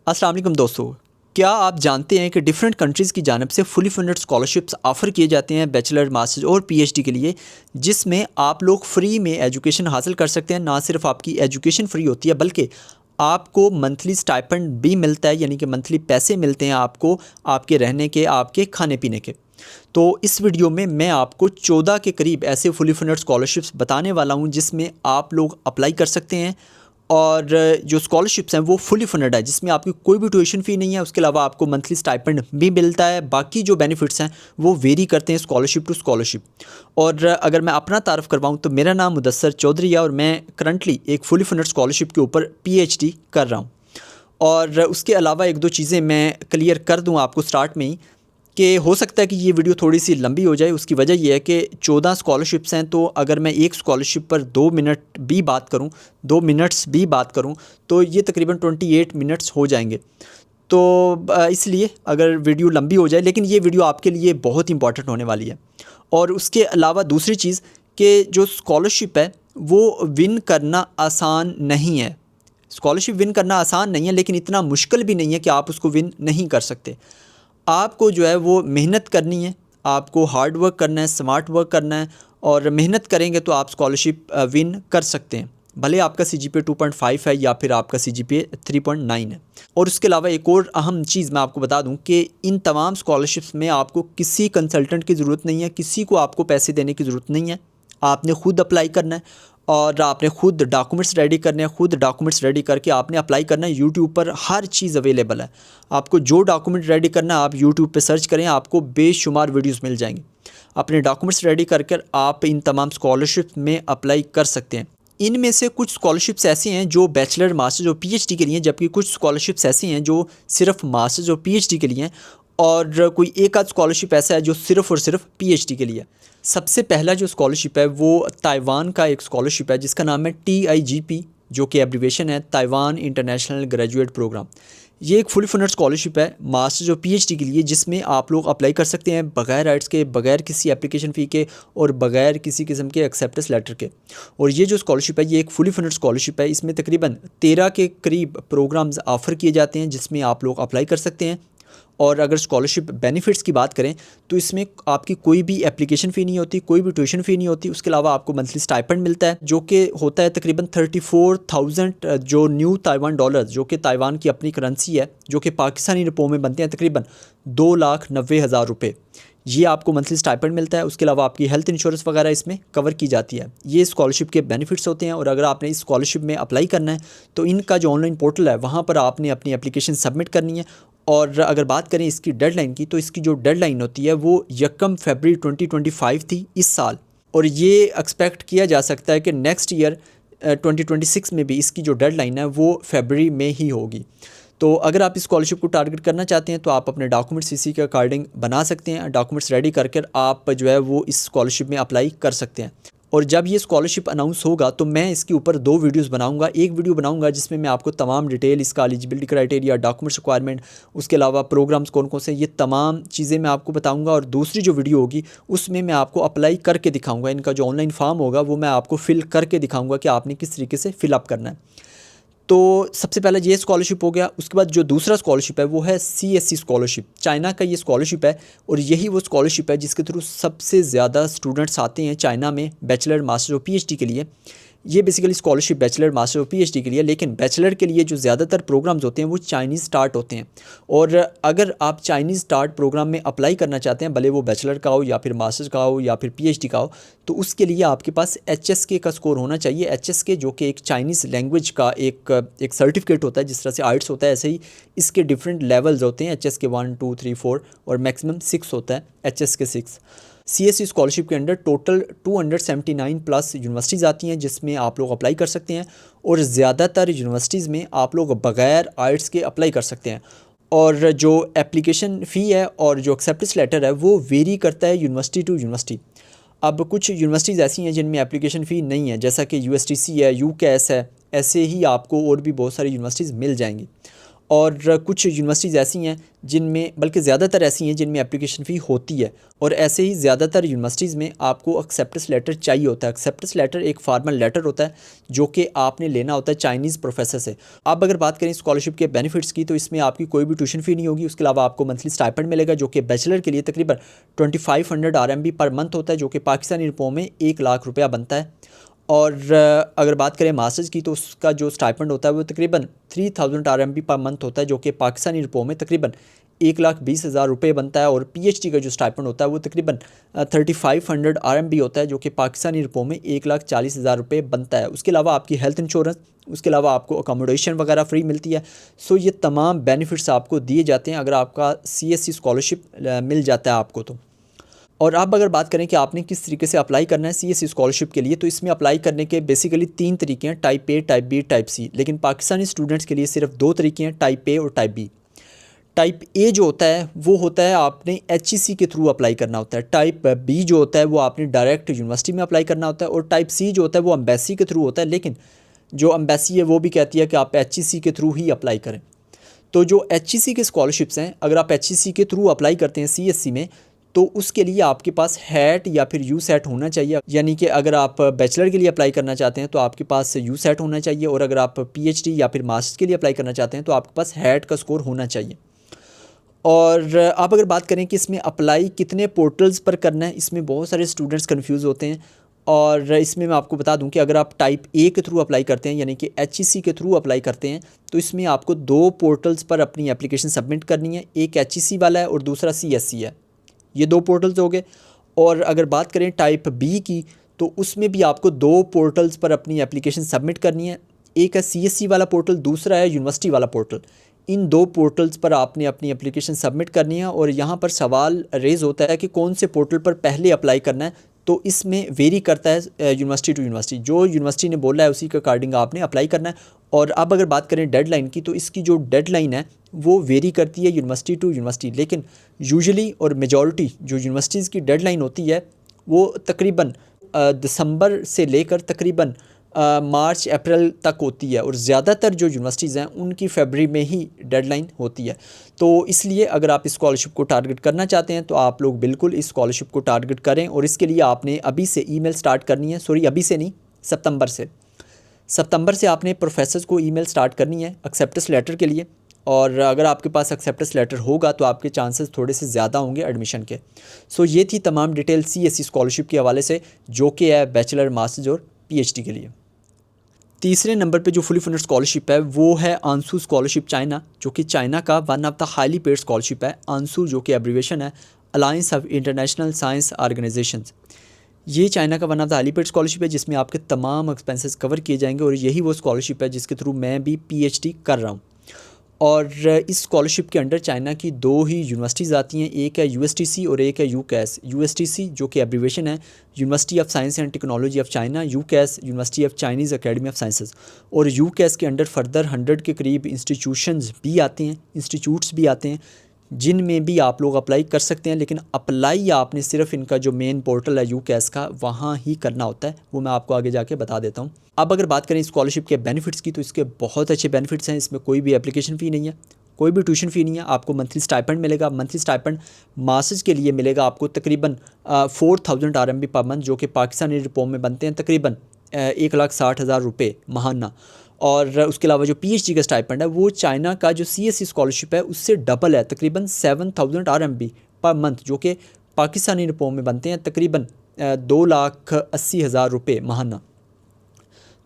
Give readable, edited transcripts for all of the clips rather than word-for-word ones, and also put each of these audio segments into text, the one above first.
अस्सलाम वालेकुम दोस्तों, क्या आप जानते हैं कि डिफरेंट कंट्रीज़ की जानिब से फुली फंडेड स्कॉलरशिप्स ऑफ़र किए जाते हैं बैचलर, मास्टर्स और पीएचडी के लिए, जिसमें आप लोग फ्री में एजुकेशन हासिल कर सकते हैं। ना सिर्फ आपकी एजुकेशन फ्री होती है बल्कि आपको मंथली स्टाइपेंड भी मिलता है, यानी कि मंथली पैसे मिलते हैं आपको आपके रहने के, आपके खाने-पीने के। तो इस वीडियो में मैं आपको 14 के करीब ऐसे फुली फंडेड स्कॉलरशिप्स बताने वाला हूँ जिसमें आप लोग अप्लाई कर सकते हैं। और जो स्कॉलरशिप्स हैं वो फुली फंडेड है, जिसमें आपकी कोई भी ट्यूशन फ़ी नहीं है। उसके अलावा आपको मंथली स्टाइपेंड भी मिलता है। बाकी जो बेनिफिट्स हैं वो वेरी करते हैं स्कॉलरशिप टू स्कॉलरशिप। और अगर मैं अपना तारफ़ करवाऊँ तो मेरा नाम मुदस्सर चौधरी है और मैं करंटली एक फुली फंडेड स्कॉलरशिप के ऊपर पीएचडी कर रहा हूँ। और उसके अलावा एक दो चीज़ें मैं क्लियर कर दूँ आपको स्टार्ट में ही, कि हो सकता है कि ये वीडियो थोड़ी-सी लंबी हो जाए। उसकी वजह ये है कि 14 स्कॉलरशिप्स हैं, तो अगर मैं एक स्कॉलरशिप पर 2 मिनट भी बात करूँ, 2 मिनट्स भी बात करूँ, तो ये तकरीबन 28 मिनट्स हो जाएँगे। तो इसलिए अगर वीडियो लंबी हो जाए, लेकिन ये वीडियो आपके लिए बहुत इंपॉर्टेंट होने वाली है। और उसके अलावा दूसरी चीज़ कि जो स्कॉलरशिप है, वो विन करना आसान नहीं है। स्कॉलरशिप विन करना आसान नहीं है, लेकिन इतना मुश्किल भी नहीं है कि आप उसको विन नहीं कर सकते। आपको जो है वो मेहनत करनी है, आपको हार्ड वर्क करना है, स्मार्ट वर्क करना है, और मेहनत करेंगे तो आप स्कॉलरशिप विन कर सकते हैं। भले आपका सीजीपीए 2.5 है या फिर आपका सीजीपीए 3.9 है। और उसके अलावा एक और अहम चीज़ मैं आपको बता दूं कि इन तमाम स्कॉलरशिप्स में आपको किसी कंसल्टेंट की ज़रूरत नहीं है, किसी को आपको पैसे देने की ज़रूरत नहीं है। आपने खुद अप्लाई करना है और आपने खुद डॉक्यूमेंट्स रेडी करने हैं। खुद डॉक्यूमेंट्स रेडी करके आपने अप्लाई करना है। यूट्यूब पर हर चीज़ अवेलेबल है। आपको जो डॉक्यूमेंट रेडी करना है आप यूट्यूब पे सर्च करें, आपको बेशुमार वीडियोस मिल जाएंगे। अपने डॉक्यूमेंट्स रेडी कर आप इन तमाम स्कॉलरशिप में अप्लाई कर सकते हैं। इनमें से कुछ स्कॉलरशिप्स ऐसी हैं जो बैचलर, मास्टर्स और पीएचडी के लिए हैं, जबकि कुछ स्कॉलरशिप्स ऐसी हैं जो सिर्फ मास्टर्स और पीएचडी के लिए हैं, और कोई एक आध स्कॉलरशिप ऐसा है जो सिर्फ़ और सिर्फ पीएचडी के लिए है। सबसे पहला जो स्कॉलरशिप है वो ताइवान का एक स्कॉलरशिप है जिसका नाम है TIGP, जो कि एब्रीवेशन है ताइवान इंटरनेशनल ग्रेजुएट प्रोग्राम। ये एक फुल फंडेड स्कॉलरशिप है मास्टर्स और पीएचडी के लिए, जिसमें आप लोग अप्लाई कर सकते हैं बगैर राइट्स के, बगैर किसी एप्लीकेशन फ़ी के और बगैर किसी किस्म के एक्सेप्टेंस लेटर के। और ये जो स्कॉलरशिप है ये एक फुली फंडेड स्कॉलरशिप है। इसमें तकरीबन 13 के करीब प्रोग्राम्स ऑफ़र किए जाते हैं जिसमें आप लोग अप्लाई कर सकते हैं। और अगर स्कॉलरशिप बेनिफिट्स की बात करें तो इसमें आपकी कोई भी एप्लीकेशन फ़ी नहीं होती, कोई भी ट्यूशन फ़ी नहीं होती। उसके अलावा आपको मंथली स्टाइपेंड मिलता है जो कि होता है तकरीबन 34,000 जो न्यू ताइवान डॉलर्स, जो कि ताइवान की अपनी करेंसी है, जो कि पाकिस्तानी रुपयों में बनते हैं तकरीबन 2,90,000 रुपये। ये आपको मंथली स्टाइपेंड मिलता है। उसके अलावा आपकी हेल्थ इंश्योरेंस वगैरह इसमें कवर की जाती है। ये स्कॉलरशिप के बेनिफिट्स होते हैं। और अगर आपने इस स्कॉलरशिप में अप्लाई करना है तो इनका जो ऑनलाइन पोर्टल है वहाँ पर आपने अपनी एप्लीकेशन सबमिट करनी है। और अगर बात करें इसकी डेडलाइन की, तो इसकी जो डेडलाइन होती है वो 1 फरवरी 2025 थी इस साल। और ये एक्सपेक्ट किया जा सकता है कि नेक्स्ट ईयर 2026 में भी इसकी जो डेडलाइन है वो फरवरी में ही होगी। तो अगर आप इस स्कॉलरशिप को टारगेट करना चाहते हैं तो आप अपने डॉक्यूमेंट्स इसी के अकॉर्डिंग बना सकते हैं। डॉक्यूमेंट्स रेडी करके आप जो है वो इस स्कॉलरशिप में अप्लाई कर सकते हैं। और जब ये स्कॉलरशिप अनाउंस होगा तो मैं इसके ऊपर 2 वीडियोस बनाऊंगा। एक वीडियो बनाऊंगा जिसमें मैं आपको तमाम डिटेल, इसका एलिजिबिलिटी क्राइटेरिया, डॉक्यूमेंट्स रिक्वायरमेंट, उसके अलावा प्रोग्राम्स कौन कौन से, ये तमाम चीज़ें मैं आपको बताऊंगा। और दूसरी जो वीडियो होगी उसमें मैं आपको अप्लाई करके दिखाऊँगा। इनका जो ऑनलाइन फॉर्म होगा वो मैं आपको फ़िल करके दिखाऊँगा कि आपने किस तरीके से फ़िलअप करना है। तो सबसे पहले ये स्कॉलरशिप हो गया। उसके बाद जो दूसरा स्कॉलरशिप है वो है CSC स्कॉलरशिप। चाइना का ये स्कॉलरशिप है और यही वो स्कॉलरशिप है जिसके थ्रू सबसे ज़्यादा स्टूडेंट्स आते हैं चाइना में बैचलर, मास्टर और पीएचडी के लिए। ये बेसिकली स्कॉलरशिप बैचलर, मास्टर और पीएचडी के लिए, लेकिन बैचलर के लिए जो ज़्यादातर प्रोग्राम्स होते हैं वो चाइनीज़ स्टार्ट होते हैं। और अगर आप चाइनीज़ स्टार्ट प्रोग्राम में अप्लाई करना चाहते हैं, भले वो बैचलर का हो या फिर मास्टर्स का हो या फिर पीएचडी का हो, तो उसके लिए आपके पास HSK का स्कोर होना चाहिए। HSK जो कि एक चाइनीज़ लैंग्वेज का एक सर्टिफिकेट होता है। जिस तरह से आइट्स होता है ऐसे ही इसके डिफरेंट लेवल्स होते हैं। HSK 1, 2, 3, 4 और मैक्सिमम 6 होता है, HSK 6। CSC स्कॉलरशिप के अंडर टोटल 279 प्लस यूनिवर्सिटीज़ आती हैं जिसमें आप लोग अप्लाई कर सकते हैं। और ज़्यादातर यूनिवर्सिटीज़ में आप लोग बगैर आइट्स के अप्लाई कर सकते हैं। और जो एप्लीकेशन फ़ी है और जो एक्सेप्टेंस लेटर है वो वेरी करता है यूनिवर्सिटी टू यूनिवर्सिटी। अब कुछ यूनिवर्सिटीज़ ऐसी हैं जिनमें एप्लीकेशन फ़ी नहीं है, जैसा कि USTC है, UCAS है। ऐसे ही आपको और भी बहुत सारी यूनिवर्सिटीज़ मिल जाएंगी। और कुछ यूनिवर्सिटीज़ ऐसी हैं जिनमें, बल्कि ज़्यादातर ऐसी हैं जिनमें एप्लीकेशन फ़ी होती है, और ऐसे ही ज़्यादातर यूनिवर्सिटीज़ में आपको एक्सेप्टेंस लेटर चाहिए होता है। एक्सेप्टेंस लेटर एक फॉर्मल लेटर होता है जो कि आपने लेना होता है चाइनीज़ प्रोफेसर से। अब अगर बात करें स्कॉलरशिप के बेनिफिट्स की, तो इसमें आपकी कोई भी ट्यूशन फ़ी नहीं होगी। उसके अलावा आपको मंथली स्टाइपेंड मिलेगा जो कि बैचलर के लिए तकरीबन 2500 RMB पर मंथ होता है, जो कि पाकिस्तानी रुपयों में 1 लाख रुपया बनता है। और अगर बात करें मास्टर्स की, तो उसका जो स्टाइपेंड होता है वो तकरीबन 3000 RMB पर मंथ होता है, जो कि पाकिस्तानी रुपयों में तकरीबन 1,20,000 रुपये बनता है। और PhD का जो स्टाइपेंड होता है वो तकरीबन 3500 RMB होता है, जो कि पाकिस्तानी रुपयों में 1,40,000 रुपये बनता है। उसके अलावा आपकी हेल्थ इंश्योरेंस, उसके अलावा आपको अकोमोडेशन वगैरह फ्री मिलती है। सो ये तमाम बेनिफिट्स आपको दिए जाते हैं अगर आपका CSC स्कॉलरशिप मिल जाता है आपको तो। और अब अगर बात करें कि आपने किस तरीके से अप्लाई करना है CSC स्कॉलरशिप के लिए, तो इसमें अप्लाई करने के बेसिकली 3 तरीके हैं, type A, type B, type C। लेकिन पाकिस्तानी स्टूडेंट्स के लिए सिर्फ 2 तरीके हैं, टाइप A और टाइप B। टाइप A जो होता है वो होता है आपने HEC के थ्रू अप्लाई करना होता है। टाइप B जो होता है वो आपने डायरेक्ट यूनिवर्सिटी में अप्लाई करना होता है। और टाइप C जो होता है वो एम्बेसी के थ्रू होता है, लेकिन जो एम्बेसी है वो भी कहती है कि आप HEC के थ्रू ही अप्लाई करें। तो जो HEC के स्कॉलरशिप्स हैं, अगर आप HEC के थ्रू अप्लाई करते हैं CSC में, तो उसके लिए आपके पास हैट या फिर USET होना चाहिए। यानी कि अगर आप बैचलर के लिए अप्लाई करना चाहते हैं तो आपके पास USET होना चाहिए, और अगर आप PhD या फिर मास्टर्स के लिए अप्लाई करना चाहते हैं तो आपके पास हैट का स्कोर होना चाहिए। और आप अगर बात करें कि इसमें अप्लाई कितने पोर्टल्स पर करना है, इसमें बहुत सारे स्टूडेंट्स कंफ्यूज होते हैं। और इसमें मैं आपको बता दूं कि अगर आप टाइप A के थ्रू अप्लाई करते हैं, यानी कि HEC के थ्रू अप्लाई करते हैं, तो इसमें आपको 2 पोर्टल्स पर अपनी एप्लीकेशन सबमिट करनी है। एक HEC वाला है और दूसरा CSC है। ये 2 पोर्टल्स हो गए। और अगर बात करें टाइप B की, तो उसमें भी आपको 2 पोर्टल्स पर अपनी एप्लीकेशन सबमिट करनी है। एक है CSC वाला पोर्टल, दूसरा है यूनिवर्सिटी वाला पोर्टल। इन 2 पोर्टल्स पर आपने अपनी एप्लीकेशन सबमिट करनी है। और यहाँ पर सवाल रेज़ होता है कि कौन से पोर्टल पर पहले अप्लाई करना है, तो इसमें वेरी करता है यूनिवर्सिटी टू यूनिवर्सिटी। जो यूनिवर्सिटी ने बोला है उसी के अकॉर्डिंग आपने अप्लाई करना है। और अब अगर बात करें डेडलाइन की, तो इसकी जो डेडलाइन है वो वेरी करती है यूनिवर्सिटी टू यूनिवर्सिटी, लेकिन यूजुअली और मेजॉरिटी जो यूनिवर्सिटीज़ की डेडलाइन होती है वो तकरीबन दिसंबर से लेकर तकरीबन मार्च अप्रैल तक होती है। और ज़्यादातर जो यूनिवर्सिटीज़ हैं उनकी फरवरी में ही डेडलाइन होती है। तो इसलिए अगर आप इस स्कॉलरशिप को टारगेट करना चाहते हैं तो आप लोग बिल्कुल इस स्कॉलरशिप को टारगेट करें। और इसके लिए आपने अभी से ईमेल स्टार्ट करनी है, सॉरी अभी से नहीं, सितंबर से आपने प्रोफेसर्स को ईमेल स्टार्ट करनी है एक्सेप्टेंस लेटर के लिए। और अगर आपके पास एक्सेप्टेंस लेटर होगा तो आपके चांसेस थोड़े से ज़्यादा होंगे एडमिशन के। सो ये थी तमाम डिटेल CSC स्कॉलरशिप के हवाले से, जो कि है बैचलर, मास्टर्स और PhD के लिए। तीसरे नंबर पे जो फुली फंडेड स्कॉलरशिप है वो है आंसू स्कॉलरशिप चाइना, जो कि चाइना का one of the highly paid scholarship है। आंसू जो कि एब्रीवेशन है alliance of international science organisations. ये चाइना का one of the highly paid scholarship है जिसमें आपके तमाम एक्सपेंसेस कवर किए जाएंगे। और यही वो स्कॉलरशिप है जिसके थ्रू मैं भी PhD कर रहा हूँ। और इस स्कॉलरशिप के अंडर चाइना की 2 ही यूनिवर्सिटीज़ आती हैं, एक है USTC और एक है UCAS। USTC जो कि एब्रीवेशन है university of science and technology of China, UCAS university of Chinese academy of sciences. और UCAS के अंडर फर्दर 100 के करीब इंस्टीट्यूशंस भी आते हैं, इंस्टीट्यूट्स भी आते हैं, जिनमें भी आप लोग अप्लाई कर सकते हैं। लेकिन अप्लाई आपने सिर्फ इनका जो मेन पोर्टल है UCAS का, वहाँ ही करना होता है। वो मैं आपको आगे जाके बता देता हूँ। अब अगर बात करें स्कॉलरशिप के बेनिफिट्स की, तो इसके बहुत अच्छे बेनिफिट्स हैं। इसमें कोई भी एप्लीकेशन फ़ी नहीं है, कोई भी ट्यूशन फ़ी नहीं है। आपको मंथली स्टाइपेंड मिलेगा। मंथली स्टाइपेंड मास्टर्स के लिए मिलेगा आपको तकरीबन 4000 RMB पर मंथ, जो कि पाकिस्तानी रुपयों में बनते हैं तकरीबन 1,60,000 रुपये महाना। और उसके अलावा जो PhD का स्टाइपेंड है वो चाइना का जो CSC स्कॉलरशिप है उससे डबल है, तकरीबन 7000 RMB पर मंथ, जो कि पाकिस्तानी रुपयों में बनते हैं तकरीबन 2,80,000 रुपये महाना।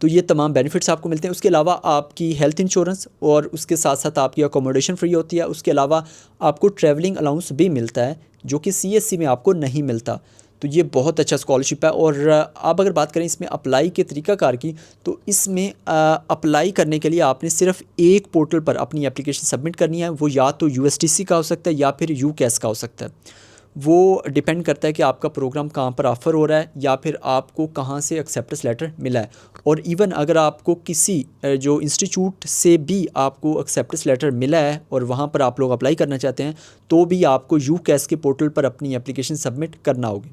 तो ये तमाम बेनिफिट्स आपको मिलते हैं। उसके अलावा आपकी हेल्थ इंश्योरेंस और उसके साथ साथ आपकी अकोमोडेशन फ्री होती है। उसके अलावा आपको ट्रैवलिंग अलाउंस भी मिलता है, जो कि CSC में आपको नहीं मिलता। तो ये बहुत अच्छा स्कॉलरशिप है। और अब अगर बात करें इसमें अप्लाई के तरीक़ाकार की, तो इसमें अप्लाई करने के लिए आपने सिर्फ एक पोर्टल पर अपनी एप्लीकेशन सबमिट करनी है। वो या तो USTC का हो सकता है या फिर UCAS का हो सकता है। वो डिपेंड करता है कि आपका प्रोग्राम कहाँ पर ऑफ़र हो रहा है या फिर आपको कहाँ से एक्सेप्टेंस लेटर मिला है। और इवन अगर आपको किसी जो इंस्टीट्यूट से भी आपको एक्सेप्टेंस लेटर मिला है और वहाँ पर आप लोग अप्लाई करना चाहते हैं, तो भी आपको UCAS के पोर्टल पर अपनी एप्लीकेशन सबमिट करना होगी।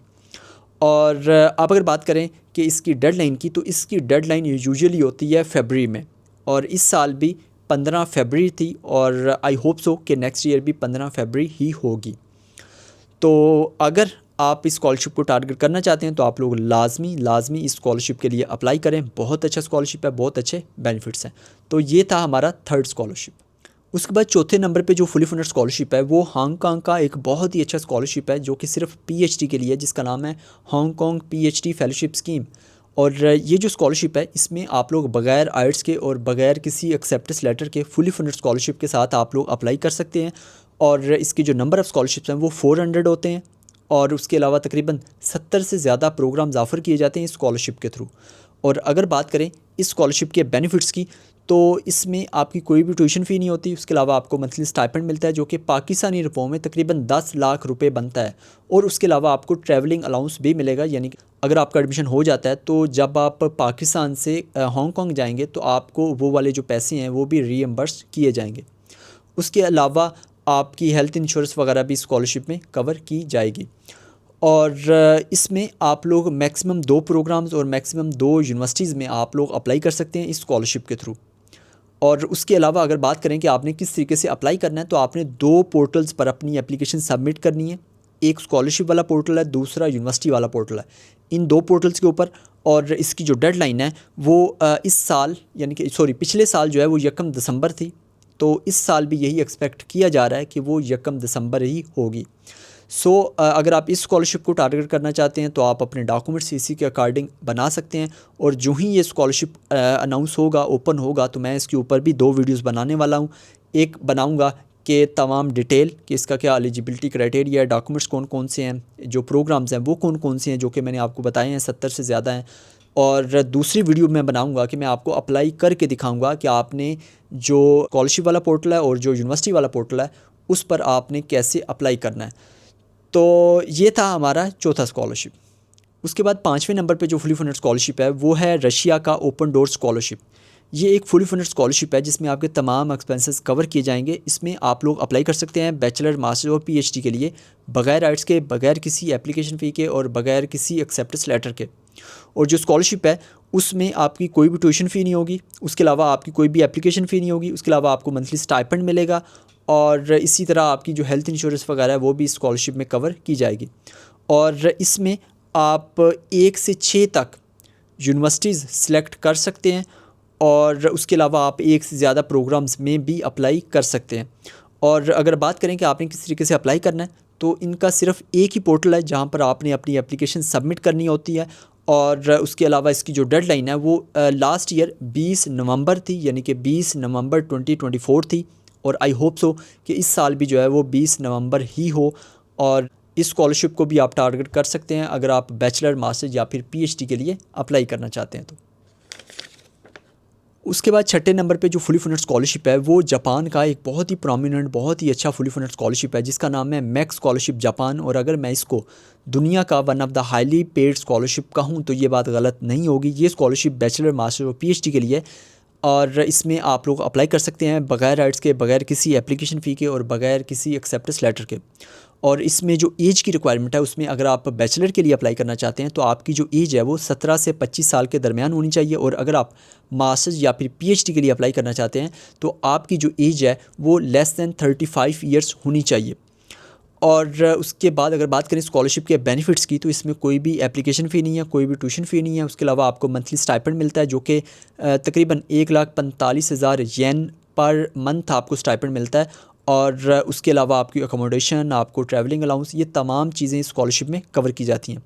और अब अगर बात करें कि इसकी डेडलाइन की, तो इसकी डेडलाइन यूजुअली होती है फरवरी में। और इस साल भी 15 फरवरी थी और आई होप सो कि नेक्स्ट ईयर भी 15 फरवरी ही होगी। तो अगर आप इस स्कॉलरशिप को टारगेट करना चाहते हैं तो आप लोग लाजमी इस स्कॉलरशिप के लिए अप्लाई करें। बहुत अच्छा स्कॉलरशिप है, बहुत अच्छे बेनिफिट्स हैं। तो ये था हमारा थर्ड स्कॉलरशिप। उसके बाद चौथे नंबर पे जो फुली फंडेड स्कॉलरशिप है वो हांगकांग का एक बहुत ही अच्छा स्कॉलरशिप है जो कि सिर्फ पीएचडी के लिए है, जिसका नाम है हांगकांग पीएचडी फेलोशिप स्कीम। और ये जो स्कॉलरशिप है इसमें आप लोग बगैर आइट्स के और बगैर किसी एक्सेप्टेंस लेटर के फुली फंडेड स्कॉलरशिप के साथ आप लोग अप्लाई कर सकते हैं। और इसकी जो नंबर ऑफ़ स्कॉलरशिप्स हैं वो 400 होते हैं और उसके अलावा तकरीबन 70 से ज़्यादा प्रोग्राम्स ऑफ़र किए जाते हैं इस स्कॉलरशिप के थ्रू। और अगर बात करें इस स्कॉलरशिप के बेनिफिट्स की तो इसमें आपकी कोई भी ट्यूशन फ़ी नहीं होती। उसके अलावा आपको मंथली स्टाइपेंड मिलता है जो कि पाकिस्तानी रुपयों में तकरीबन 10 लाख रुपए बनता है। और उसके अलावा आपको ट्रैवलिंग अलाउंस भी मिलेगा, यानी कि अगर आपका एडमिशन हो जाता है तो जब आप पाकिस्तान से हांगकांग जाएंगे तो आपको वो वाले जो पैसे हैं वो भी रीएम्बर्स किए जाएंगे। उसके अलावा आपकी हेल्थ इंश्योरेंस वगैरह भी स्कॉलरशिप में कवर की जाएगी। और इसमें आप लोग मैक्सिमम 2 प्रोग्राम्स और मैक्सिमम 2 यूनिवर्सिटीज़ में आप लोग अप्लाई कर सकते हैं इस स्कॉलरशिप के थ्रू। और उसके अलावा अगर बात करें कि आपने किस तरीके से अप्लाई करना है तो आपने 2 पोर्टल्स पर अपनी एप्लीकेशन सबमिट करनी है। एक स्कॉलरशिप वाला पोर्टल है, दूसरा यूनिवर्सिटी वाला पोर्टल है। इन 2 पोर्टल्स के ऊपर और इसकी जो डेडलाइन है वो इस साल यानी कि पिछले साल जो है वो 1 दिसंबर थी। तो इस साल भी यही एक्सपेक्ट किया जा रहा है कि वो 1 दिसंबर ही होगी। अगर आप इस स्कॉलरशिप को टारगेट करना चाहते हैं तो आप अपने डॉक्यूमेंट्स इसी के अकॉर्डिंग बना सकते हैं। और जो ही ये स्कॉलरशिप अनाउंस होगा, ओपन होगा, तो मैं इसके ऊपर भी 2 वीडियोस बनाने वाला हूँ। एक बनाऊँगा कि तमाम डिटेल कि इसका क्या एलिजिबिलिटी क्राइटेरिया है, डॉक्यूमेंट्स कौन कौन से हैं, जो प्रोग्राम्स हैं वो कौन कौन से हैं जो कि मैंने आपको बताए हैं 70 से ज़्यादा हैं। और दूसरी वीडियो मैं बनाऊंगा कि मैं आपको अप्लाई करके दिखाऊंगा कि आपने जो स्कॉलरशिप वाला पोर्टल है और जो यूनिवर्सिटी वाला पोर्टल है उस पर आपने कैसे अप्लाई करना है। तो ये था हमारा चौथा स्कॉलरशिप। उसके बाद 5वें नंबर पे जो फुली फंडेड स्कॉलरशिप है वो है रशिया का ओपन डोर स्कॉलरशिप। ये एक फुली फंडेड स्कॉलरशिप है जिसमें आपके तमाम एक्सपेंसेस कवर किए जाएंगे। इसमें आप लोग अप्लाई कर सकते हैं बैचलर, मास्टर और पीएचडी के लिए बगैर आइट्स के, बगैर किसी एप्लीकेशन फ़ी के और बगैर किसी एक्सेप्टेंस लेटर के। और जो स्कॉलरशिप है उसमें आपकी कोई भी ट्यूशन फ़ी नहीं होगी, उसके अलावा आपकी कोई भी एप्लीकेशन फ़ी नहीं होगी, उसके अलावा आपको मंथली स्टाइपेंड मिलेगा और इसी तरह आपकी जो हेल्थ इंश्योरेंस वगैरह है वो भी स्कॉलरशिप में कवर की जाएगी। और इसमें आप 1 से 6 तक यूनिवर्सिटीज़ सेलेक्ट कर सकते हैं और उसके अलावा आप 1 से ज़्यादा प्रोग्राम्स में भी अप्लाई कर सकते हैं। और अगर बात करें कि आपने किस तरीके से अप्लाई करना है तो इनका सिर्फ एक ही पोर्टल है जहां पर आपने अपनी एप्लीकेशन सबमिट करनी होती है। और उसके अलावा इसकी जो डेडलाइन है वो लास्ट ईयर 20 नवंबर थी, यानी कि 20 नवंबर 2024 थी। और आई होप सो कि इस साल भी जो है वो 20 नवंबर ही हो। और इस स्कॉलरशिप को भी आप टारगेट कर सकते हैं अगर आप बैचलर, मास्टर या फिर पीएचडी के लिए अप्लाई करना चाहते हैं तो। उसके बाद 6ठे नंबर पे जो फुली फंडेड स्कॉलरशिप है वो जापान का एक बहुत ही प्रोमिनेंट, बहुत ही अच्छा फुली फंडेड स्कॉलरशिप है जिसका नाम है मैक्स स्कॉलरशिप जापान। और अगर मैं इसको दुनिया का one of the highly paid scholarship कहूँ तो ये बात गलत नहीं होगी। ये स्कॉलरशिप बैचलर, मास्टर और पीएचडी के लिए और इसमें आप लोग अप्लाई कर सकते हैं बगैर आइट्स के, बगैर किसी एप्लीकेशन फ़ी के और बगैर किसी एक्सेप्टेंस लेटर के। और इसमें जो एज की रिक्वायरमेंट है उसमें अगर आप बैचलर के लिए अप्लाई करना चाहते हैं तो आपकी जो एज है वो 17 से 25 साल के दरमियान होनी चाहिए। और अगर आप मास्टर्स या फिर पीएचडी के लिए अप्लाई करना चाहते हैं तो आपकी जो एज है वो लेस दैन 35 ईयर्स होनी चाहिए। और उसके बाद अगर बात करें स्कॉलरशिप के बेनिफिट्स की तो इसमें कोई भी एप्लीकेशन फ़ी नहीं है, कोई भी ट्यूशन फ़ी नहीं है। उसके अलावा आपको मंथली स्टाइपेंड मिलता है जो कि तकरीबन 1,45,000 येन पर मंथ आपको स्टाइपेंड मिलता है। और उसके अलावा आपकी अकोमोडेशन, आपको ट्रैवलिंग अलाउंस, ये तमाम चीज़ें स्कॉलरशिप में कवर की जाती हैं।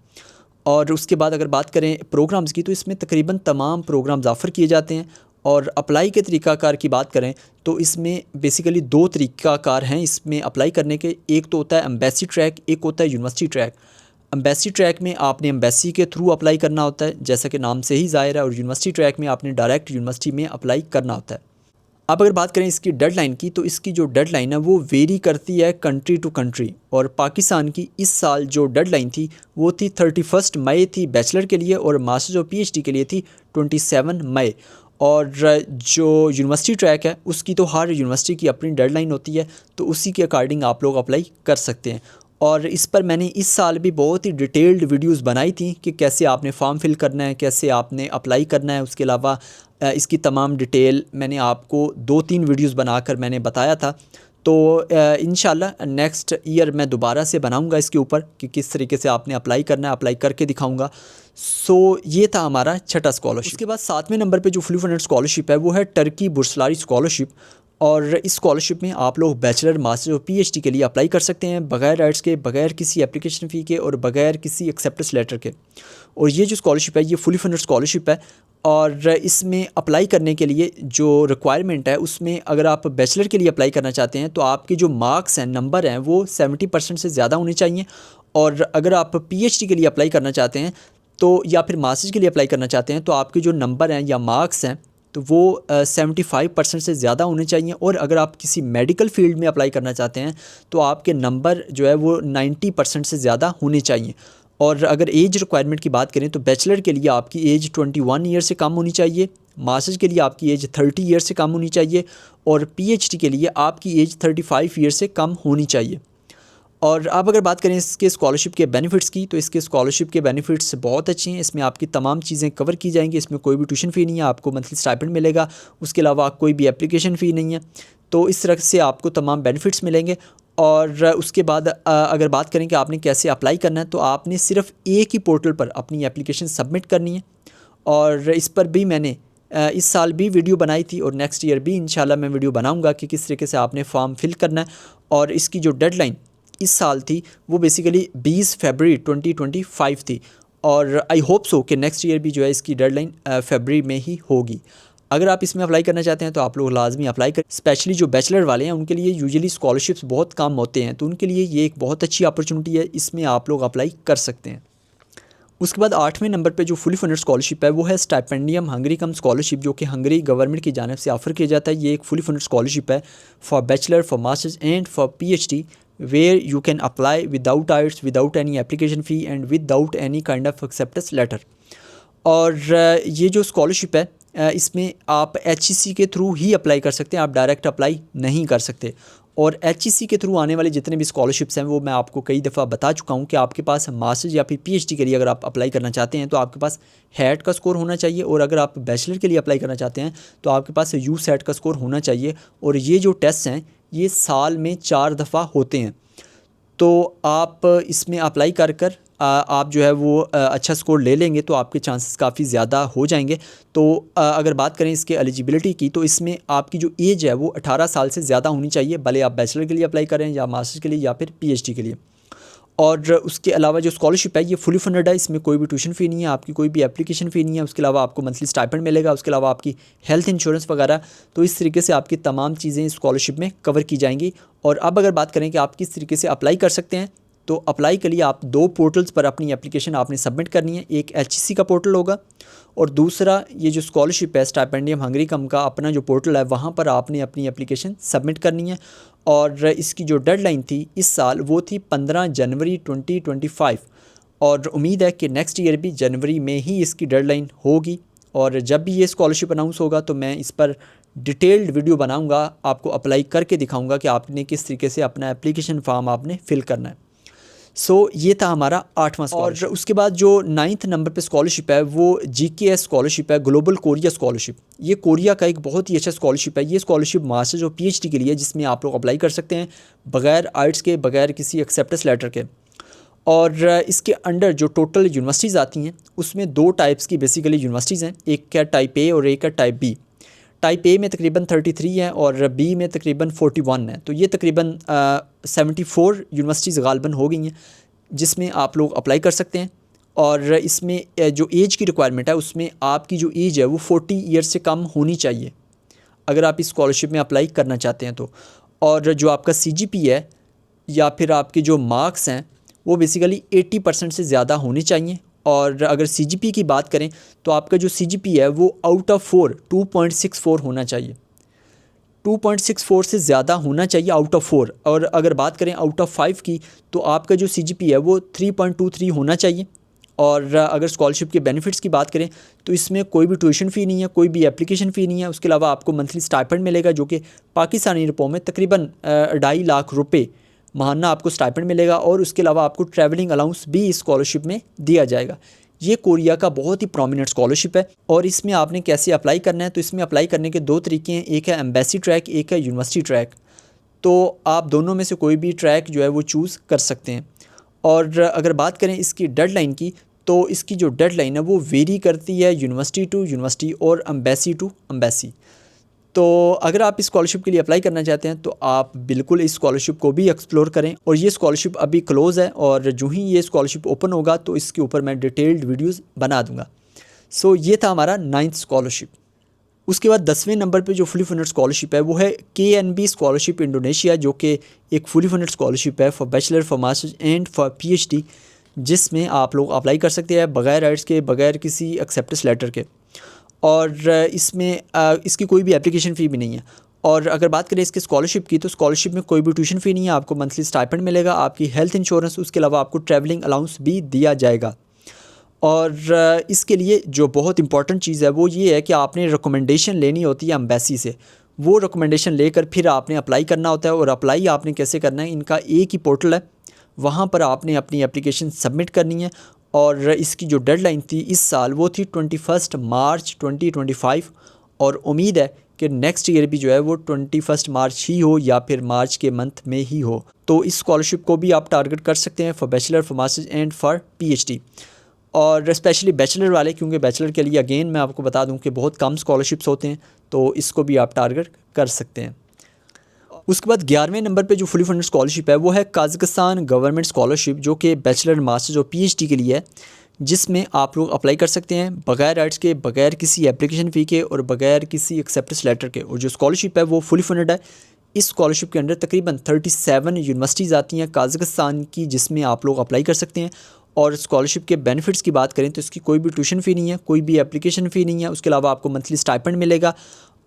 और उसके बाद अगर बात करें प्रोग्राम्स की तो इसमें तकरीबन तमाम प्रोग्राम्स ऑफ़र किए जाते हैं। और अप्लाई के तरीक़ाकार की बात करें तो इसमें बेसिकली 2 तरीक़ाकार हैं इसमें अप्लाई करने के। एक तो होता है एम्बेसी ट्रैक, एक होता है यूनिवर्सिटी ट्रैक। एम्बेसी ट्रैक में आपने एम्बेसी के थ्रू अप्लाई करना होता है जैसा कि नाम से ही ज़ाहिर है, और यूनिवर्सिटी ट्रैक में आपने डायरेक्ट यूनिवर्सिटी में अप्लाई करना होता है। अब अगर बात करें इसकी डेडलाइन की तो इसकी जो डेडलाइन है वो वेरी करती है कंट्री टू कंट्री। और पाकिस्तान की इस साल जो डेडलाइन थी वो थी 31 मई थी बैचलर के लिए और मास्टर्स और पीएचडी के लिए थी 27 मई। और जो यूनिवर्सिटी ट्रैक है उसकी तो हर यूनिवर्सिटी की अपनी डेडलाइन होती है, तो उसी के अकॉर्डिंग आप लोग अप्लाई कर सकते हैं। और इस पर मैंने इस साल भी बहुत ही डिटेल्ड वीडियोस बनाई थी कि कैसे आपने फॉर्म फिल करना है, कैसे आपने अप्लाई करना है। उसके अलावा इसकी तमाम डिटेल मैंने आपको 2-3 वीडियोस बनाकर मैंने बताया था। तो इंशाल्लाह नेक्स्ट ईयर मैं दोबारा से बनाऊंगा इसके ऊपर कि किस तरीके से आपने अप्लाई करना है, अप्लाई करके दिखाऊंगा। सो ये था हमारा छठा स्कॉलरशिप। उसके बाद 7वें नंबर पे जो फुली फंडेड स्कॉलरशिप है वो है टर्की बुर्सलारी स्कॉलरशिप। और इस स्कॉलरशिप में आप लोग बैचलर, मास्टर और पीएचडी के लिए अप्लाई कर सकते हैं बगैर राइट्स के, बगैर किसी एप्लीकेशन फ़ी के और बगैर किसी एक्सेप्टेंस लेटर के। और ये जो स्कॉलरशिप है ये फुली फंडेड स्कॉलरशिप है। और इसमें अप्लाई करने के लिए जो रिक्वायरमेंट है उसमें अगर आप बैचलर के लिए अप्लाई करना चाहते हैं तो आपके जो मार्क्स हैं, नंबर हैं, वो 70% से ज़्यादा होने चाहिए। और अगर आप पीएचडी के लिए अप्लाई करना चाहते हैं तो या फिर मास्टर्स के लिए अप्लाई करना चाहते हैं तो आपके जो नंबर हैं या मार्क्स हैं तो वो 75% से ज़्यादा होने चाहिए। और अगर आप किसी मेडिकल फील्ड में अप्लाई करना चाहते हैं तो आपके नंबर जो है वो 90% से ज़्यादा होने चाहिए। और अगर एज रिक्वायरमेंट की बात करें तो बैचलर के लिए आपकी एज 21 ईयर से कम होनी चाहिए, मास्टर्स के लिए आपकी एज 30 ईयर से कम होनी चाहिए और पीएचडी के लिए आपकी एज 35 ईयर से कम होनी चाहिए। और अब अगर बात करें इसके स्कॉलरशिप के बेनिफिट्स की तो इसके स्कॉलरशिप के बेनिफिट्स बहुत अच्छे हैं। इसमें आपकी तमाम चीज़ें कवर की जाएंगी। इसमें कोई भी ट्यूशन फ़ी नहीं है, आपको मंथली स्टाइपेंड मिलेगा, उसके अलावा कोई भी एप्लीकेशन फ़ी नहीं है। तो इस तरह से आपको तमाम बेनिफिट्स मिलेंगे। और उसके बाद अगर बात करें कि आपने कैसे अप्लाई करना है तो आपने सिर्फ एक ही पोर्टल पर अपनी एप्लीकेशन सबमिट करनी है। और इस पर भी मैंने इस साल भी वीडियो बनाई थी और नेक्स्ट ईयर भी इंशाल्लाह मैं वीडियो बनाऊंगा कि किस तरीके से आपने फॉर्म फिल करना है। और इसकी जो डेडलाइन इस साल थी वो बेसिकली 20 फरवरी 2025 थी। और आई होप सो कि नेक्स्ट ईयर भी जो है इसकी डेडलाइन फरवरी में ही होगी। अगर आप इसमें अप्लाई करना चाहते हैं तो आप लोग लाजमी अप्लाई करें। स्पेशली जो बैचलर वाले हैं उनके लिए यूजुअली स्कॉलरशिप्स बहुत कम होते हैं, तो उनके लिए ये एक बहुत अच्छी अपॉर्चुनिटी है, इसमें आप लोग अप्लाई कर सकते हैं। उसके बाद 8वें नंबर पे जो फुली फंडेड स्कॉलरशिप है वो है स्टाइपेंडियम हंगरी कम स्कॉलरशिप, जो कि हंगरी गवर्नमेंट की जानिब से ऑफ़र किया जाता है। ये एक फुली फंडेड स्कॉलरशिप है for bachelor, for masters and for PhD, where you can apply without IELTS, without any application fee and without any kind of acceptance letter. और ये जो स्कॉलरशिप है इसमें आप एचईसी के थ्रू ही अप्लाई कर सकते हैं, आप डायरेक्ट अप्लाई नहीं कर सकते। और एचईसी के थ्रू आने वाले जितने भी स्कॉलरशिप्स हैं वो मैं आपको कई दफ़ा बता चुका हूँ कि आपके पास मास्टर्स या फिर पीएचडी के लिए अगर आप अप्लाई करना चाहते हैं तो आपके पास हैट का स्कोर होना चाहिए। और अगर आप बैचलर के लिए अप्लाई करना चाहते हैं तो आपके पास यूसेट का स्कोर होना चाहिए। और ये जो टेस्ट हैं ये साल में 4 दफ़ा होते हैं। तो आप इसमें अप्लाई कर आप जो है वो अच्छा स्कोर ले लेंगे तो आपके चांसेस काफ़ी ज़्यादा हो जाएंगे। तो अगर बात करें इसके एलिजिबिलिटी की तो इसमें आपकी जो एज है वो 18 साल से ज़्यादा होनी चाहिए, भले आप बैचलर के लिए अप्लाई करें या मास्टर्स के लिए या फिर पीएचडी के लिए। और उसके अलावा जो स्कॉलरशिप है ये फुली फंडेड है, इसमें कोई भी ट्यूशन फ़ी नहीं है, आपकी कोई भी एप्लीकेशन फ़ी नहीं है। उसके अलावा आपको मंथली स्टाइपेंड मिलेगा, उसके अलावा आपकी हेल्थ इंश्योरेंस वगैरह। तो इस तरीके से आपकी तमाम चीज़ें स्कॉलरशिप में कवर की जाएंगी। और अब अगर बात करें कि आप किस तरीके से अप्लाई कर सकते हैं तो अप्लाई के लिए आप 2 पोर्टल्स पर अपनी एप्लीकेशन आपने सबमिट करनी है। एक एचईसी का पोर्टल होगा और दूसरा ये जो स्कॉलरशिप है स्टाइपेंडियम हंगरी कम का अपना जो पोर्टल है वहाँ पर आपने अपनी एप्लीकेशन सबमिट करनी है। और इसकी जो डेडलाइन थी इस साल वो थी 15 जनवरी 2025। और उम्मीद है कि नेक्स्ट ईयर भी जनवरी में ही इसकी डेडलाइन होगी। और जब भी ये स्कॉलरशिप अनाउंस होगा तो मैं इस पर डिटेल्ड वीडियो बनाऊंगा, आपको अप्लाई करके दिखाऊंगा कि आपने किस तरीके से अपना एप्लीकेशन फॉर्म आपने फ़िल करना है। ये था हमारा 8वां स्कॉलरशिप। और उसके बाद जो 9th नंबर पे स्कॉलरशिप है वो जीकेएस स्कॉलरशिप है, ग्लोबल कोरिया स्कॉलरशिप। ये कोरिया का एक बहुत ही अच्छा स्कॉलरशिप है। ये स्कॉलरशिप मास्टर्स और पीएचडी के लिए जिसमें आप लोग अप्लाई कर सकते हैं बगैर आइट्स के, बगैर किसी एक्सेप्टेंस लेटर के। और इसके अंडर जो टोटल यूनिवर्सिटीज़ आती हैं उसमें 2 टाइप्स की बेसिकली यूनिवर्सिटीज़ हैं, एक है टाइप ए और एक है टाइप बी। टाइप ए में तकरीबन 33 हैं और बी में तकरीबन 41 हैं। तो ये तकरीबन 74 यूनिवर्सिटीज़ गालबन हो गई हैं जिसमें आप लोग अप्लाई कर सकते हैं। और इसमें जो एज की रिक्वायरमेंट है उसमें आपकी जो एज है वो 40 ईयर से कम होनी चाहिए अगर आप इस स्कॉलरशिप में अप्लाई करना चाहते हैं तो। और जो आपका सीजीपी है या फिर आपके जो मार्क्स हैं वो बेसिकली 80% से ज़्यादा होने चाहिए। और अगर सीजीपी की बात करें तो आपका जो सीजीपी है वो आउट ऑफ 4 2.64 होना चाहिए, 2.64 से ज़्यादा होना चाहिए आउट ऑफ 4। और अगर बात करें आउट ऑफ 5 की तो आपका जो सीजीपी है वो 3.23 होना चाहिए। और अगर स्कॉलरशिप के बेनिफिट्स की बात करें तो इसमें कोई भी ट्यूशन फ़ी नहीं है, कोई भी एप्लीकेशन फ़ी नहीं है। उसके अलावा आपको मंथली स्टाइपेंड मिलेगा जो कि पाकिस्तानी रुपयों में तकरीबन 2.5 लाख रुपये माहाना आपको स्टाइपेंड मिलेगा। और उसके अलावा आपको ट्रैवलिंग अलाउंस भी इस स्कॉलरशिप में दिया जाएगा। ये कोरिया का बहुत ही प्रोमिनेंट स्कॉलरशिप है। और इसमें आपने कैसे अप्लाई करना है, तो इसमें अप्लाई करने के 2 तरीके हैं, एक है एम्बेसी ट्रैक, एक है यूनिवर्सिटी ट्रैक। तो आप दोनों में से कोई भी ट्रैक जो है वो चूज़ कर सकते हैं। और अगर बात करें इसकी डेडलाइन की, तो इसकी जो डेडलाइन है वो वेरी करती है यूनिवर्सिटी टू यूनिवर्सिटी और एम्बेसी टू एम्बेसी। तो अगर आप इस स्कॉलरशिप के लिए अप्लाई करना चाहते हैं तो आप बिल्कुल इस स्कॉलरशिप को भी एक्सप्लोर करें। और ये स्कॉलरशिप अभी क्लोज़ है, और जो ही ये स्कॉलरशिप ओपन होगा तो इसके ऊपर मैं डिटेल्ड वीडियोस बना दूंगा। सो ये था हमारा 9th स्कॉलरशिप। उसके बाद 10वें नंबर पे जो फुली फंडेड स्कॉलरशिप है वो है KNB स्कॉलरशिप इंडोनेशिया, जो कि एक फुली फंडेड स्कॉलरशिप है for bachelor, for masters and for PhD, जिसमें आप लोग अप्लाई कर सकते हैं बगैर राइट्स के, बगैर किसी एक्सेप्टेंस लेटर के। और इसमें इसकी कोई भी एप्लीकेशन फ़ी भी नहीं है। और अगर बात करें इसके स्कॉलरशिप की, तो स्कॉलरशिप में कोई भी ट्यूशन फ़ी नहीं है, आपको मंथली स्टाइपेंड मिलेगा, आपकी हेल्थ इंश्योरेंस, उसके अलावा आपको ट्रैवलिंग अलाउंस भी दिया जाएगा। और इसके लिए जो बहुत इंपॉर्टेंट चीज़ है वो ये है कि आपने रिकमेंडेशन लेनी होती है एम्बेसी से। वो रिकमेंडेशन लेकर फिर आपने अप्लाई करना होता है। और अप्लाई आपने कैसे करना है, इनका एक ही पोर्टल है, वहाँ पर आपने अपनी एप्लीकेशन सबमिट करनी है। और इसकी जो डेडलाइन थी इस साल वो थी 21 मार्च 2025। और उम्मीद है कि नेक्स्ट ईयर भी जो है वो 21 मार्च ही हो या फिर मार्च के मंथ में ही हो। तो इस स्कॉलरशिप को भी आप टारगेट कर सकते हैं for bachelor, for masters and for PhD। और स्पेशली बैचलर वाले, क्योंकि बैचलर के लिए अगेन मैं आपको बता दूं कि बहुत कम स्कॉलरशिप्स होते हैं, तो इसको भी आप टारगेट कर सकते हैं। उसके बाद 11वें नंबर पे जो फुली फंडेड स्कॉलरशिप है वो है कजाकिस्तान गवर्नमेंट स्कॉलरशिप, जो कि बैचलर, मास्टर्स और PhD के लिए है, जिसमें आप लोग अप्लाई कर सकते हैं बगैर राइट्स के, बगैर किसी एप्लीकेशन फ़ी के और बगैर किसी एक्सेप्टेंस लेटर के। और जो स्कॉलरशिप है वो फुली फंडेड है। इस स्कॉलरशिप के अंडर तकरीबन 37 यूनिवर्सिटीज़ आती हैं कजाकिस्तान की, जिसमें आप लोग अप्लाई कर सकते हैं। और स्कॉलरशिप के बेनिफिट्स की बात करें तो इसकी कोई भी ट्यूशन फ़ी नहीं है, कोई भी एप्लीकेशन फ़ी नहीं है, उसके अलावा आपको मंथली स्टाइपेंड मिलेगा।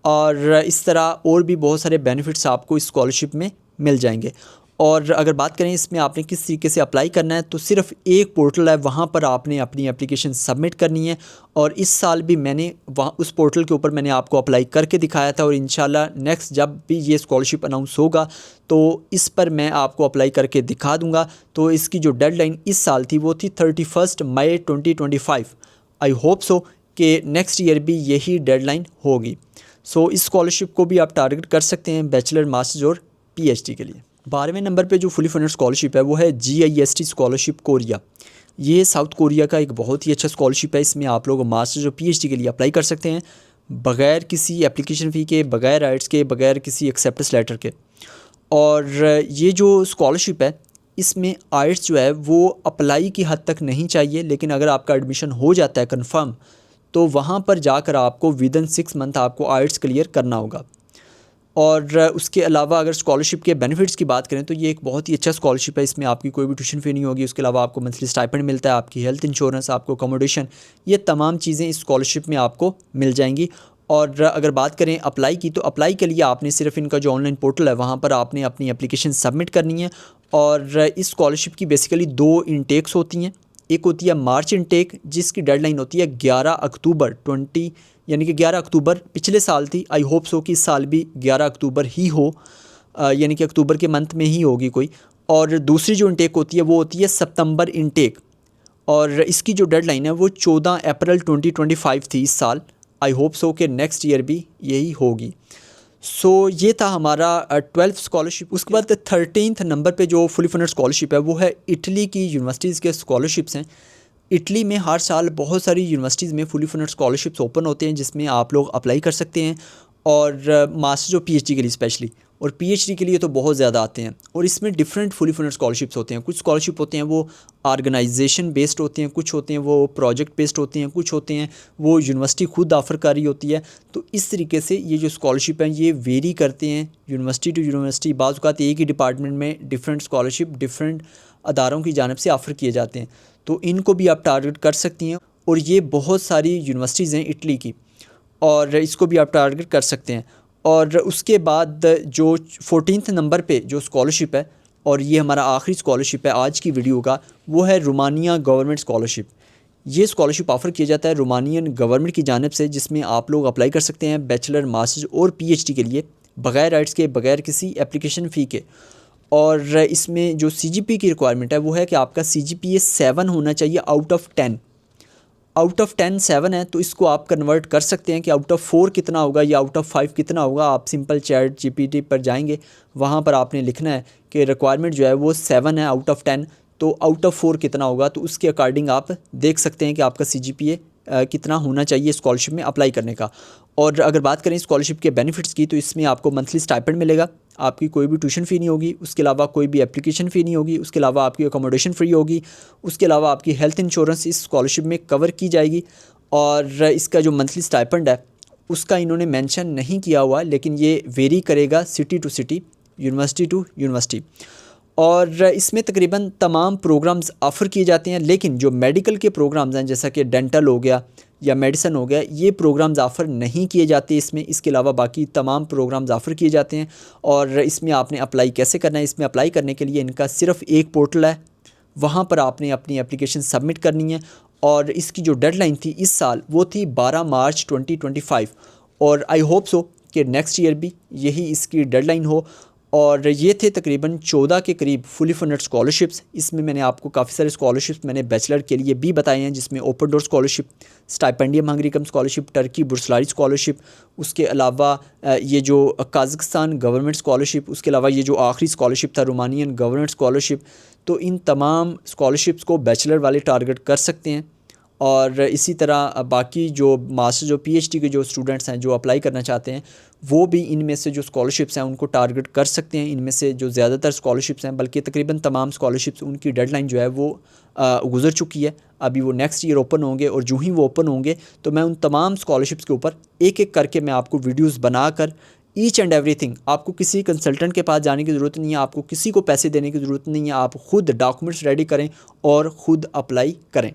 और इस तरह और भी बहुत सारे बेनिफिट्स आपको इस स्कॉलरशिप में मिल जाएंगे। और अगर बात करें इसमें आपने किस तरीके से अप्लाई करना है, तो सिर्फ एक पोर्टल है, वहाँ पर आपने अपनी एप्लीकेशन सबमिट करनी है। और इस साल भी मैंने वहाँ उस पोर्टल के ऊपर मैंने आपको अप्लाई करके दिखाया था। और इंशाल्लाह नेक्स्ट जब भी ये स्कॉलरशिप अनाउंस होगा तो इस पर मैं आपको अप्लाई करके दिखा दूँगा। तो इसकी जो डेडलाइन इस साल थी वो थी 31 मई 2025। आई होप सो कि नेक्स्ट ईयर भी यही डेडलाइन होगी। सो इस स्कॉलरशिप को भी आप टारगेट कर सकते हैं बैचलर, मास्टर्स और PhD के लिए। 12वें नंबर पे जो फुली फंडेड स्कॉलरशिप है वो है GIST स्कॉलरशिप कोरिया। ये साउथ कोरिया का एक बहुत ही अच्छा स्कॉलरशिप है। इसमें आप लोग मास्टर्स और PhD के लिए अप्लाई कर सकते हैं बगैर किसी एप्लीकेशन फ़ी के, बगैर राइट्स के, बगैर किसी एक्सेप्टेंस लेटर के। और ये जो स्कॉलरशिप है इसमें आइट्स जो है वो अप्लाई की हद तक नहीं चाहिए, लेकिन अगर आपका एडमिशन हो जाता है कंफर्म, तो वहाँ पर जाकर आपको विदिन 6 मंथ आपको आइट्स क्लियर करना होगा। और उसके अलावा अगर स्कॉलरशिप के बेनिफिट्स की बात करें तो ये एक बहुत ही अच्छा स्कॉलरशिप है। इसमें आपकी कोई भी ट्यूशन फ़ी नहीं होगी, उसके अलावा आपको मंथली स्टाइपेंड मिलता है, आपकी हेल्थ इंश्योरेंस, आपको अकोमोडेशन, ये तमाम चीज़ें इस स्कॉलरशिप में आपको मिल जाएंगी। और अगर बात करें अप्लाई की, तो अप्लाई के लिए आपने सिर्फ इनका जो ऑनलाइन पोर्टल है वहाँ पर आपने अपनी एप्लीकेशन सबमिट करनी है। और इस स्कॉलरशिप की बेसिकली 2 इनटेक्स होती हैं। एक होती है मार्च इनटेक, जिसकी डेडलाइन होती है 11 अक्टूबर 20, यानी कि 11 अक्टूबर पिछले साल थी। आई होप सो कि इस साल भी 11 अक्टूबर ही हो, यानी कि अक्टूबर के मंथ में ही होगी कोई। और दूसरी जो इनटेक होती है वो होती है सितंबर इनटेक, और इसकी जो डेडलाइन है वो 14 अप्रैल 2025 थी इस साल। आई होप सो कि नेक्स्ट ईयर भी यही होगी। सो ये था हमारा 12th स्कॉलरशिप। उसके बाद 13th नंबर पे जो फुली फंडेड स्कॉलरशिप है वो है इटली की यूनिवर्सिटीज़ के स्कॉलरशिप्स हैं। इटली में हर साल बहुत सारी यूनिवर्सिटीज़ में फुली फंडेड स्कॉलरशिप्स ओपन होते हैं, जिसमें आप लोग अप्लाई कर सकते हैं। और मास्टर्स और PhD के लिए स्पेशली, और PhD के लिए तो बहुत ज़्यादा आते हैं। और इसमें डिफरेंट फुली फंडेड स्कॉलरशिप्स होते हैं। कुछ स्कॉलरशिप होते हैं वो ऑर्गेनाइजेशन बेस्ड होते हैं, कुछ होते हैं वो प्रोजेक्ट बेस्ड होते हैं, कुछ होते हैं वो यूनिवर्सिटी खुद ऑफ़र कर रही होती है। तो इस तरीके से ये जो स्कॉलरशिप हैं ये वेरी करते हैं यूनिवर्सिटी टू यूनिवर्सिटी। बाज़ औक़ात एक ही डिपार्टमेंट में डिफरेंट स्कॉलरशिप डिफरेंट अदारों की जानिब से ऑफ़र किए जाते हैं, तो इनको भी आप टारगेट कर सकती हैं। और ये बहुत सारी यूनिवर्सिटीज़ हैं इटली की, और इसको भी आप टारगेट कर सकते हैं। और उसके बाद जो 14th नंबर पे जो स्कॉलरशिप है, और ये हमारा आखिरी स्कॉलरशिप है आज की वीडियो का, वो है रोमानिया गवर्नमेंट स्कॉलरशिप। ये स्कॉलरशिप ऑफ़र किया जाता है रोमानियन गवर्नमेंट की जानिब से, जिसमें आप लोग अप्लाई कर सकते हैं बैचलर, मास्टर्स और PhD के लिए बगैर राइट्स के, बगैर किसी एप्लीकेशन फ़ी के। और इसमें जो CGP की रिक्वायरमेंट है वो है कि आपका CGPA 7 होना चाहिए आउट ऑफ 10। आउट ऑफ 10 7 है, तो इसको आप कन्वर्ट कर सकते हैं कि आउट ऑफ 4 कितना होगा या आउट ऑफ 5 कितना होगा। आप सिंपल चैट जीपीटी पर जाएंगे, वहाँ पर आपने लिखना है कि रिक्वायरमेंट जो है वो 7 है आउट ऑफ 10, तो आउट ऑफ 4 कितना होगा, तो उसके अकॉर्डिंग आप देख सकते हैं कि आपका CGPA कितना होना चाहिए स्कॉलरशिप में अप्लाई करने का। और अगर बात करें स्कॉलरशिप के बेनिफिट्स की, तो इसमें आपको मंथली स्टाइपेंड मिलेगा, आपकी कोई भी ट्यूशन फ़ी नहीं होगी, उसके अलावा कोई भी एप्लीकेशन फ़ी नहीं होगी, उसके अलावा आपकी अकोमोडेशन फ्री होगी, उसके अलावा आपकी हेल्थ इंश्योरेंस इस स्कॉलरशिप में कवर की जाएगी। और इसका जो मंथली स्टाइपेंड है उसका इन्होंने मेंशन नहीं किया हुआ, लेकिन ये वेरी करेगा city to city, university to university. और इसमें तकरीबन तमाम प्रोग्राम्स ऑफ़र किए जाते हैं, लेकिन जो मेडिकल के प्रोग्राम्स हैं जैसा कि डेंटल हो गया या मेडिसिन हो गया, ये प्रोग्राम्स ऑफ़र नहीं किए जाते इसमें। इसके अलावा बाकी तमाम प्रोग्राम्स ऑफ़र किए जाते हैं। और इसमें आपने अप्लाई कैसे करना है, इसमें अप्लाई करने के लिए इनका सिर्फ एक पोर्टल है, वहाँ पर आपने अपनी एप्लीकेशन सबमिट करनी है। और इसकी जो डेडलाइन थी इस साल वो थी 12 मार्च 2025, और आई होप सो कि नेक्स्ट ईयर भी यही इसकी डेडलाइन हो। और ये थे तकरीबन 14 के करीब फुली फंडेड स्कॉलरशिप्स। इसमें मैंने आपको काफ़ी सारे स्कॉलरशिप्स मैंने बैचलर के लिए भी बताए हैं, जिसमें open door scholarship, stipendium Hungaricum scholarship, Turkey Burslari scholarship, उसके अलावा ये जो काज़ाकिस्तान गवर्नमेंट स्कॉलरशिप, उसके अलावा ये जो आखिरी स्कॉलरशिप था रोमानियन गवर्नमेंट स्कॉलरशिप। तो इन तमाम स्कॉलरशिप्स को बैचलर वाले टारगेट कर सकते हैं। और इसी तरह बाकी जो मास्टर जो PhD के जो स्टूडेंट्स हैं जो अप्लाई करना चाहते हैं, वो भी इनमें से जो स्कॉलरशिप्स हैं उनको टारगेट कर सकते हैं। इनमें से जो ज़्यादातर स्कॉलरशिप्स हैं, बल्कि तकरीबन तमाम स्कॉलरशिप्स, उनकी डेडलाइन जो है वो गुज़र चुकी है। अभी वो नेक्स्ट ईयर ओपन होंगे, और जो ही वो ओपन होंगे तो मैं उन तमाम स्कॉलरशिप्स के ऊपर एक एक करके मैं आपको वीडियोज़ बनाकर ईच एंड एवरीथिंग, आपको किसी कंसल्टेंट के पास जाने की ज़रूरत नहीं है, आपको किसी को पैसे देने की ज़रूरत नहीं है, आप ख़ुद डॉक्यूमेंट्स रेडी करें और ख़ुद अप्लाई करें।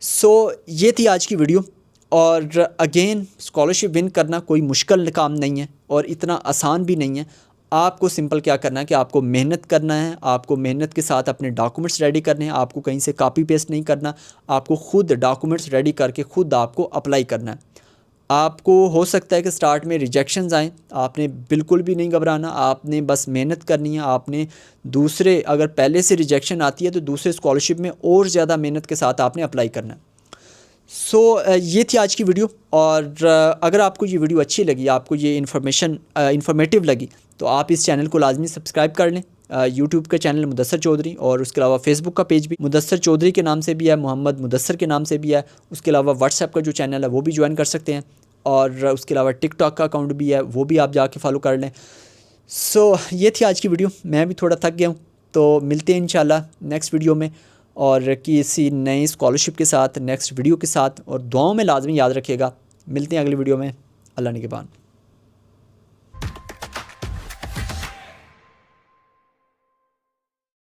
सो ये थी आज की वीडियो। और अगेन, स्कॉलरशिप विन करना कोई मुश्किल काम नहीं है और इतना आसान भी नहीं है। आपको सिंपल क्या करना है कि आपको मेहनत करना है, आपको मेहनत के साथ अपने डॉक्यूमेंट्स रेडी करने हैं, आपको कहीं से कॉपी पेस्ट नहीं करना, आपको ख़ुद डॉक्यूमेंट्स रेडी करके ख़ुद आपको अप्लाई करना है। आपको हो सकता है कि स्टार्ट में रिजेक्शंस आएँ, आपने बिल्कुल भी नहीं घबराना, आपने बस मेहनत करनी है। आपने दूसरे, अगर पहले से रिजेक्शन आती है तो दूसरे स्कॉलरशिप में और ज़्यादा मेहनत के साथ आपने अप्लाई करना है। ये थी आज की वीडियो। और अगर आपको ये वीडियो अच्छी लगी, आपको ये इन्फॉर्मेटिव लगी, तो आप इस चैनल को लाजमी सब्सक्राइब कर लें। यूट्यूब का चैनल मुदस्सर चौधरी, और उसके अलावा फेसबुक का पेज भी मुदस्सर चौधरी के नाम से भी है, मोहम्मद मुदस्सर के नाम से भी है। उसके अलावा व्हाट्सएप का जो चैनल है वो भी ज्वाइन कर सकते हैं, और उसके अलावा टिकटॉक का अकाउंट भी है, वो भी आप जाके फॉलो कर लें। ये थी आज की वीडियो। मैं भी थोड़ा थक गया हूँ, तो मिलते हैं इंशाल्लाह नेक्स्ट वीडियो में, और किसी नई स्कॉलरशिप के साथ, नेक्स्ट वीडियो के साथ। और दुआओं में लाजमी याद रखिएगा। मिलते हैं अगली वीडियो में। अल्लाह निगहबान।